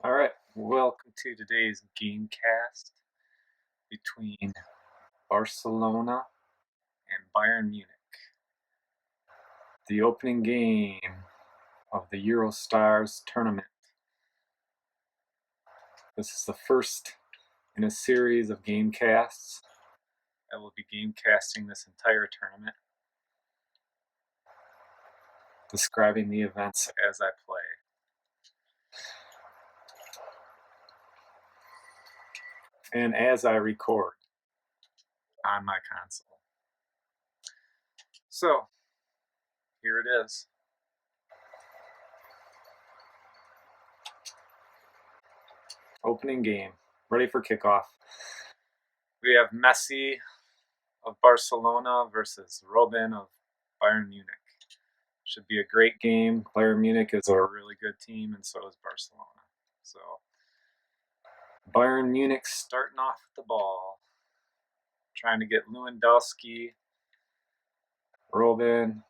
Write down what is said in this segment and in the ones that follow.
All right, welcome to today's Gamecast between Barcelona and Bayern Munich. The opening game of the Eurostars Tournament. This is the first in a series of Gamecasts. I will be Gamecasting this entire tournament, describing the events as I play. And as I record on my console. So, here it is. Opening game, ready for kickoff. We have Messi of Barcelona versus Robben of Bayern Munich. Should be a great game. Bayern Munich is a really good team, and so is Barcelona. So Bayern Munich starting off with the ball, trying to get Lewandowski, Robben,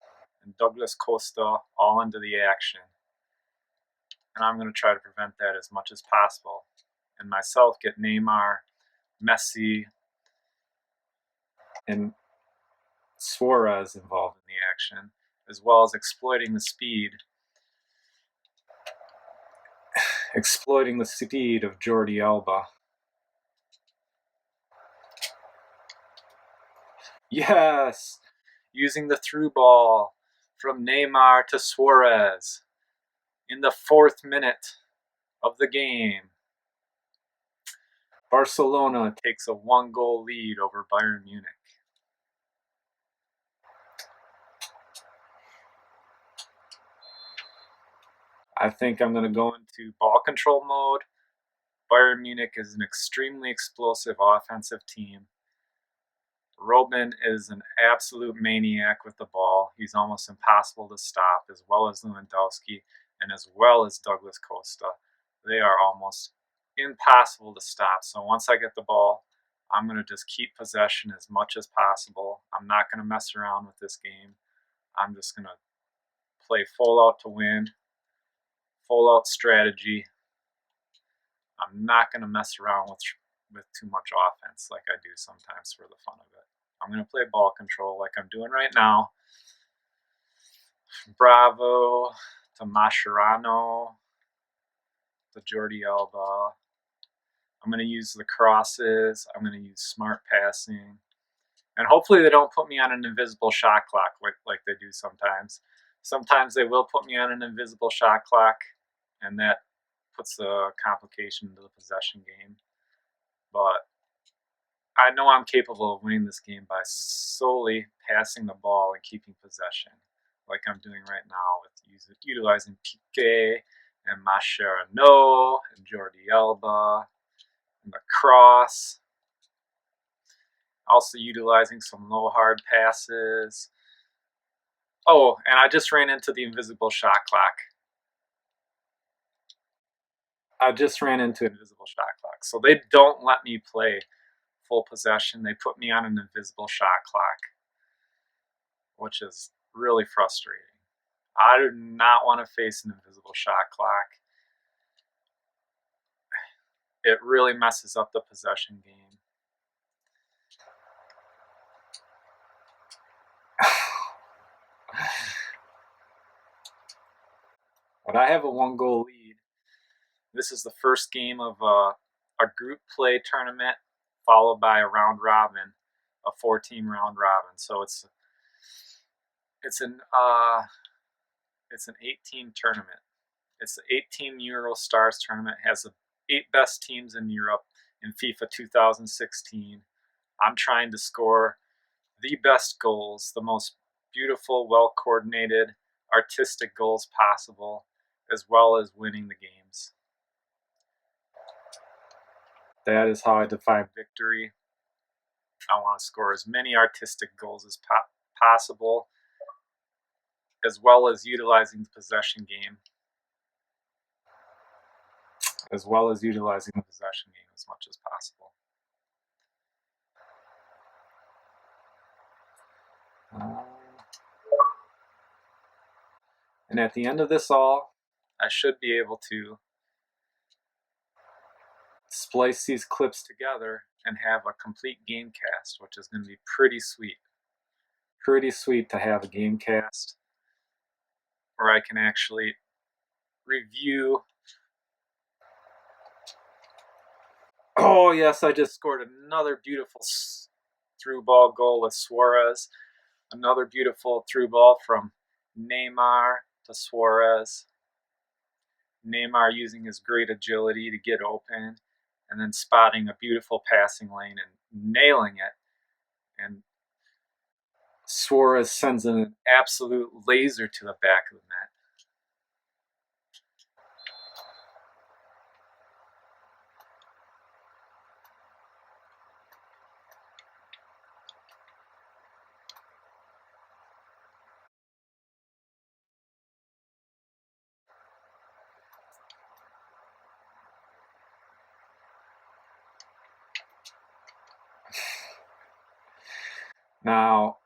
and Douglas Costa all into the action. And I'm going to try to prevent that as much as possible. And myself get Neymar, Messi, and Suarez involved in the action, as well as exploiting the speed of Jordi Alba. Yes! Using the through ball from Neymar to Suarez in the 4th minute of the game. Barcelona takes a 1-goal lead over Bayern Munich. I think I'm going to go into ball control mode. Bayern Munich is an extremely explosive offensive team. Robben is an absolute maniac with the ball. He's almost impossible to stop, as well as Lewandowski and as well as Douglas Costa. They are almost impossible to stop. So once I get the ball, I'm going to just keep possession as much as possible. I'm not going to mess around with this game. I'm just going to play full out to win, full out strategy. I'm not going to mess around with too much offense like I do sometimes for the fun of it. I'm going to play ball control like I'm doing right now. Bravo to Mascherano to Jordi Alba. I'm going to use the crosses. I'm going to use smart passing. And hopefully they don't put me on an invisible shot clock like they do sometimes. Sometimes they will put me on an invisible shot clock, and that puts a complication into the possession game. But I know I'm capable of winning this game by solely passing the ball and keeping possession, like I'm doing right now with utilizing Piqué and Mascherano and Jordi Alba and the cross. Also utilizing some low hard passes. Oh, and I just ran into the invisible shot clock. So they don't let me play full possession. They put me on an invisible shot clock, which is really frustrating. I do not want to face an invisible shot clock. It really messes up the possession game. But I have a 1-goal lead. This is the first game of a group play tournament, followed by a round robin, a 4-team round robin. So it's an 8-team tournament. It's the 8-team Eurostars tournament. It has the 8 best teams in Europe in FIFA 2016. I'm trying to score the best goals, the most beautiful, well-coordinated, artistic goals possible, as well as winning the games. That is how I define victory. I want to score as many artistic goals as possible, as well as utilizing the possession game. As much as possible. And at the end of this all, I should be able to splice these clips together and have a complete game cast, which is going to be pretty sweet. Pretty sweet to have a game cast where I can actually review. Oh yes, I just scored another beautiful through ball goal with Suarez. Another beautiful through ball from Neymar to Suarez. Neymar using his great agility to get open and then spotting a beautiful passing lane and nailing it. And Suarez sends an absolute laser to the back of the net. Now,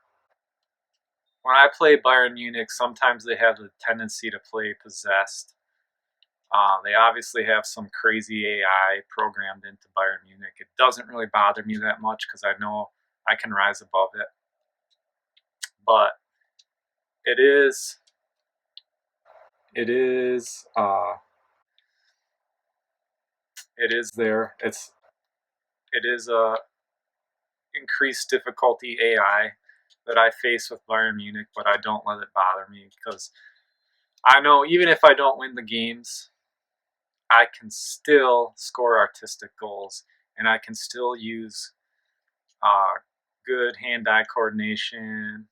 when I play Bayern Munich, sometimes they have the tendency to play possessed. They obviously have some crazy AI programmed into Bayern Munich. It doesn't really bother me that much because I know I can rise above it. But it is it is there. It is a increased difficulty AI that I face with Bayern Munich, but I don't let it bother me because I know even if I don't win the games, I can still score artistic goals and I can still use good hand-eye coordination,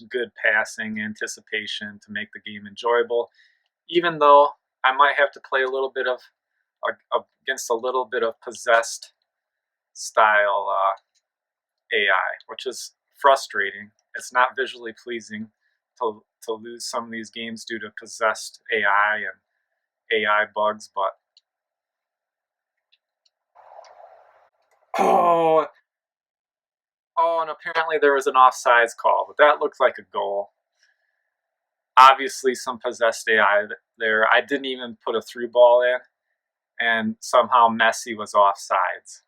good passing, anticipation to make the game enjoyable. Even though I might have to play a little bit of against a little bit of possessed style AI, which is frustrating. It's not visually pleasing to lose some of these games due to possessed AI and AI bugs, but oh, and apparently there was an offsides call, but that looked like a goal. Obviously, some possessed AI there. I didn't even put a through ball in, and somehow Messi was offsides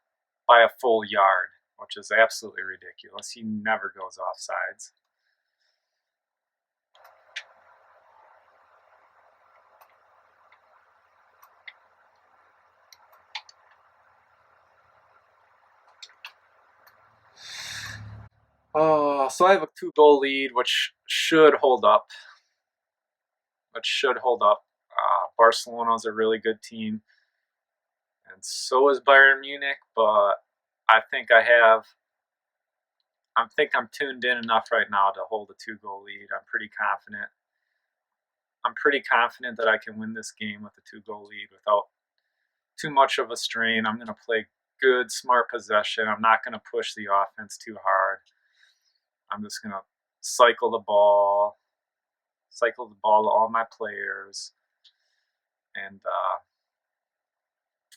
by a full yard, which is absolutely ridiculous. He never goes offsides. Oh, so I have a 2-goal lead, which should hold up. Barcelona is a really good team, and so is Bayern Munich. But I think I'm tuned in enough right now to hold a 2-goal lead. I'm pretty confident. I'm pretty confident that I can win this game with a 2-goal lead without too much of a strain. I'm going to play good, smart possession. I'm not going to push the offense too hard. I'm just going to cycle the ball to all my players, and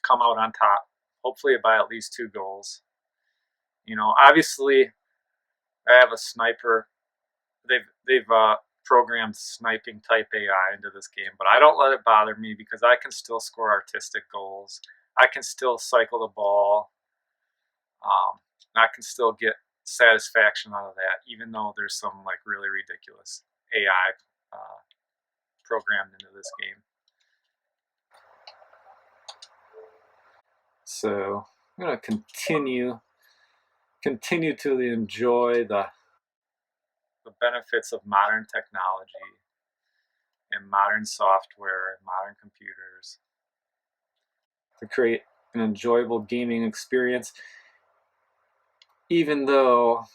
come out on top, hopefully by at least 2 goals. Obviously, I have a sniper. They've programmed sniping type AI into this game, but I don't let it bother me because I can still score artistic goals. I can still cycle the ball. I can still get satisfaction out of that, even though there's some like really ridiculous AI programmed into this game. So I'm going to continue to enjoy the benefits of modern technology and modern software and modern computers to create an enjoyable gaming experience, even though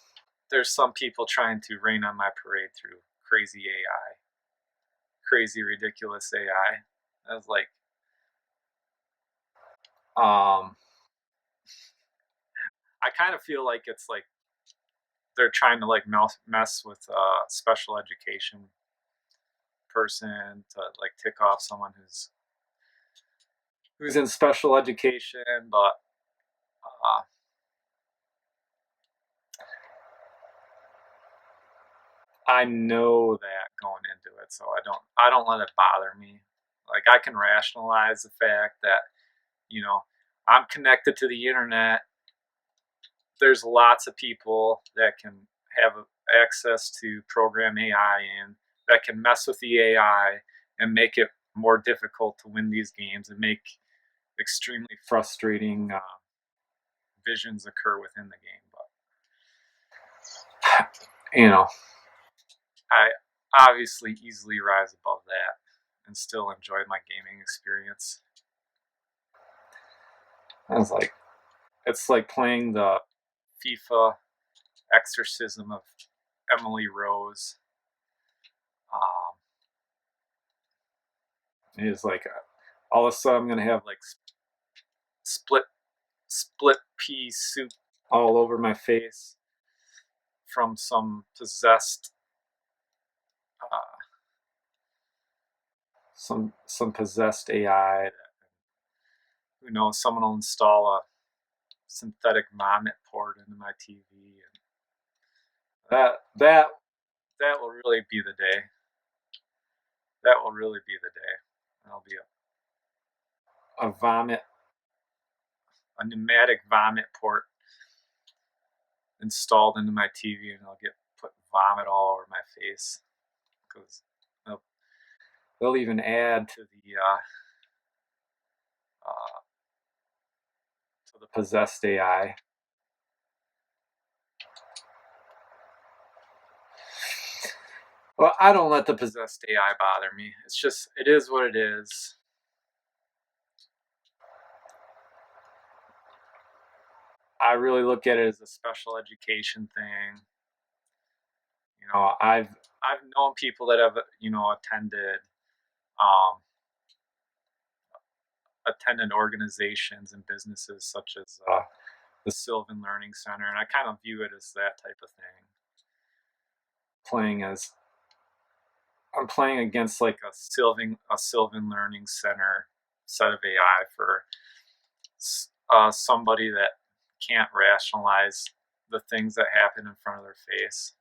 there's some people trying to rain on my parade through crazy AI, crazy ridiculous AI. I was like, I kind of feel like it's like they're trying to like mess with a special education person to like tick off someone who's in special education, but I know that going into it, so I don't let it bother me. Like I can rationalize the fact that you know I'm connected to the internet. There's lots of people that can have access to program AI and that can mess with the AI and make it more difficult to win these games and make extremely frustrating visions occur within the game. But I obviously easily rise above that and still enjoy my gaming experience. It's like playing the FIFA exorcism of Emily Rose. It's like all of a sudden I'm gonna have like split pea soup all over my face from some possessed some possessed AI. Who knows? Someone will install a synthetic vomit port into my TV, and that will really be the day. That will really be the day. There'll be a vomit, a pneumatic vomit port installed into my TV, and I'll get put vomit all over my face because they'll even add to the possessed AI. Well, I don't let the possessed AI bother me. It's just, it is what it is. I really look at it as a special education thing. I've known people that have um, attended organizations and businesses such as the Sylvan Learning Center, and I kind of view it as that type of thing. I'm playing against like a Sylvan Learning Center set of AI for somebody that can't rationalize the things that happen in front of their face,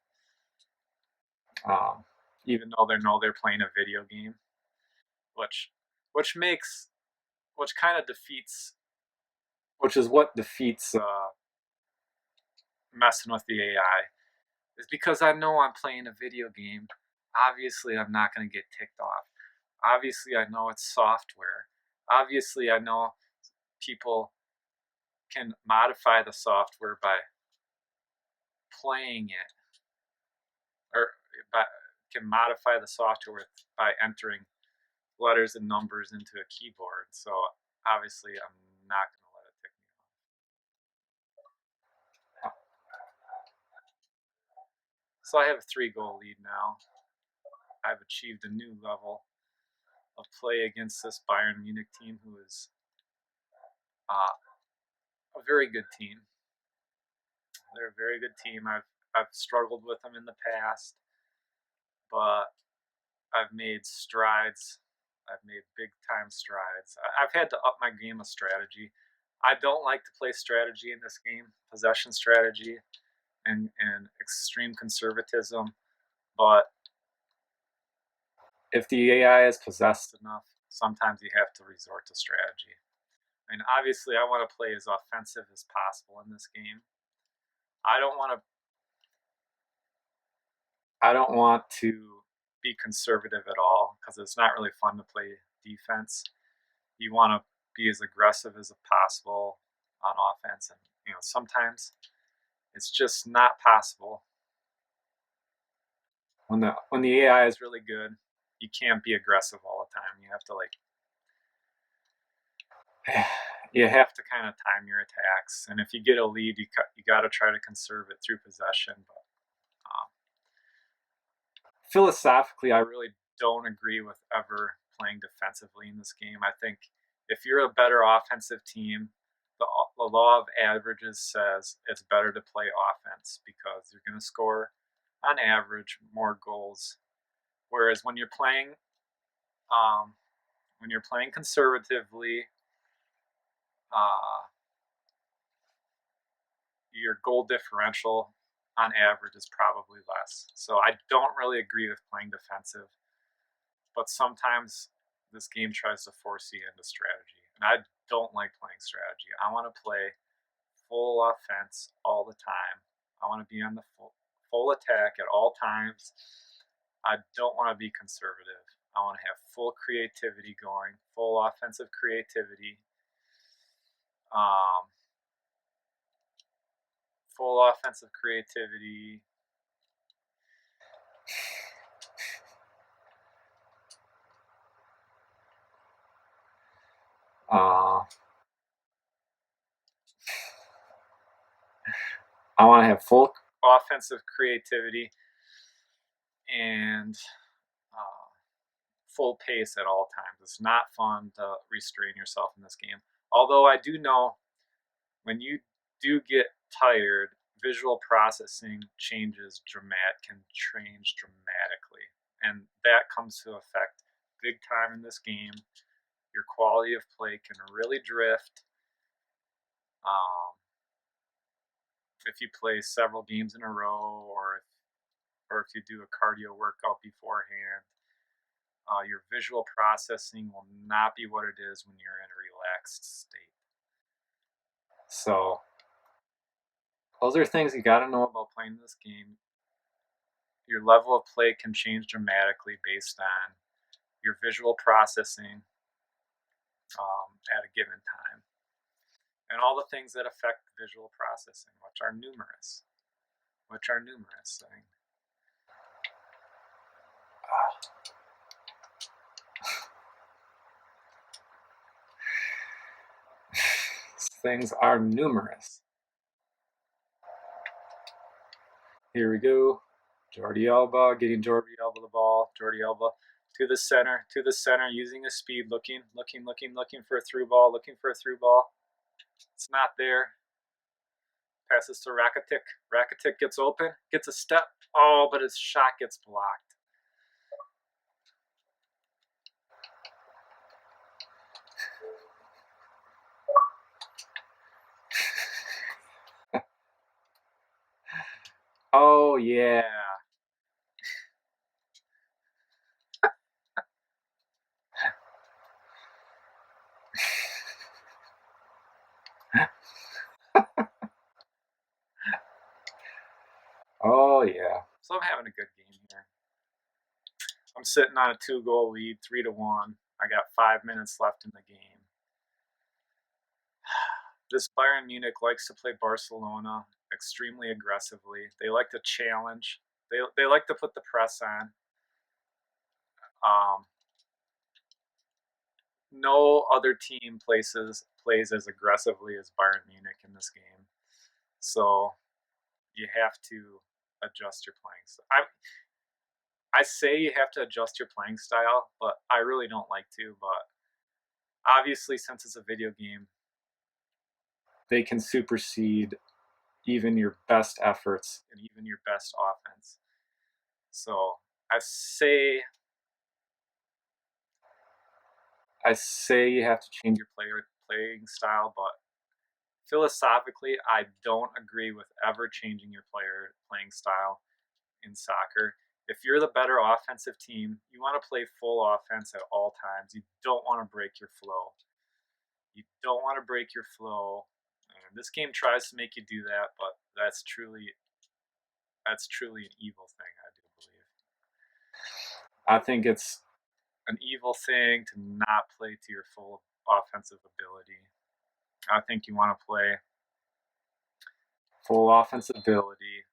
even though they know they're playing a video game, which which makes which kind of defeats which is what defeats messing with the AI, is because I know I'm playing a video game. Obviously, I'm not going to get ticked off. Obviously, I know it's software. Obviously, I know people can modify the software by playing it, or by, can modify the software by entering letters and numbers into a keyboard. So obviously, I'm not going to let it tick me off. So I have a 3-goal lead now. I've achieved a new level of play against this Bayern Munich team, who is a very good team. They're a very good team. I've struggled with them in the past, but I've made strides. I've made big time strides. I've had to up my game of strategy. I don't like to play strategy in this game, possession strategy and extreme conservatism, but if the AI is possessed enough, sometimes you have to resort to strategy. I mean, obviously, I want to play as offensive as possible in this game. I don't want to. I don't want to be conservative at all because it's not really fun to play defense. You want to be as aggressive as possible on offense, and sometimes it's just not possible. When the AI is really good, you can't be aggressive all the time. You have to you have to kind of time your attacks, and if you get a lead, you got to try to conserve it through possession. But philosophically, I really don't agree with ever playing defensively in this game. I think if you're a better offensive team, the law of averages says it's better to play offense because you're going to score on average more goals. Whereas when you're playing conservatively, uh, your goal differential on average is probably less. So I don't really agree with playing defensive, but sometimes this game tries to force you into strategy. And I don't like playing strategy. I want to play full offense all the time. I want to be on the full attack at all times. I don't want to be conservative. I want to have full creativity going, full offensive creativity, um, full offensive creativity. I want to have full offensive creativity and full pace at all times. It's not fun to restrain yourself in this game. Although I do know when you do get tired, visual processing can change dramatically. And that comes to effect big time in this game. Your quality of play can really drift. If you play several games in a row, or if you do a cardio workout beforehand, your visual processing will not be what it is when you're in a relaxed state. So those are things you got to know about playing this game. Your level of play can change dramatically based on your visual processing at a given time, and all the things that affect visual processing, which are numerous. Things are numerous. Here we go. Jordi Alba, getting Jordi Alba the ball. Jordi Alba to the center, using his speed, looking for a through ball, It's not there. Passes to Rakitic. Rakitic gets open, gets a step. Oh, but his shot gets blocked. Oh, yeah. Oh, yeah. So I'm having a good game here. I'm sitting on a 2-goal lead, 3-1. I got 5 minutes left in the game. This Bayern Munich likes to play Barcelona extremely aggressively. They like to challenge. They like to put the press on. No other team plays as aggressively as Bayern Munich in this game. So you have to adjust your playing style. I say you have to adjust your playing style, but I really don't like to. But obviously, since it's a video game, they can supersede even your best efforts and even your best offense. So I say you have to change your playing style, but philosophically, I don't agree with ever changing your playing style in soccer. If you're the better offensive team, you want to play full offense at all times. You don't want to break your flow. And this game tries to make you do that, but that's truly an evil thing, I do believe. I think it's an evil thing to not play to your full offensive ability. I think you want to play full offensive ability.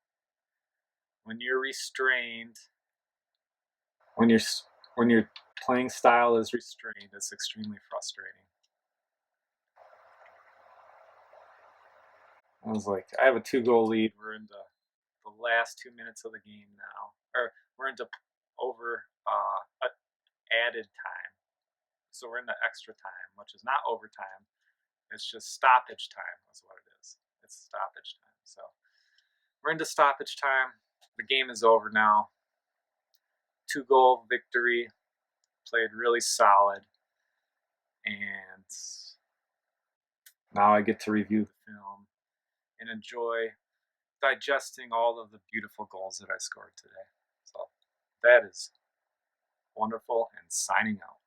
When you're restrained, when your playing style is restrained, it's extremely frustrating. I was like, I have a 2-goal lead. We're into the last 2 minutes of the game now, or we're into over added time. So we're into extra time, which is not overtime. It's just stoppage time. Is what it is. It's stoppage time. So we're into stoppage time. The game is over now. 2-goal victory. Played really solid, and now I get to review the film and enjoy digesting all of the beautiful goals that I scored today. So that is wonderful, and signing out.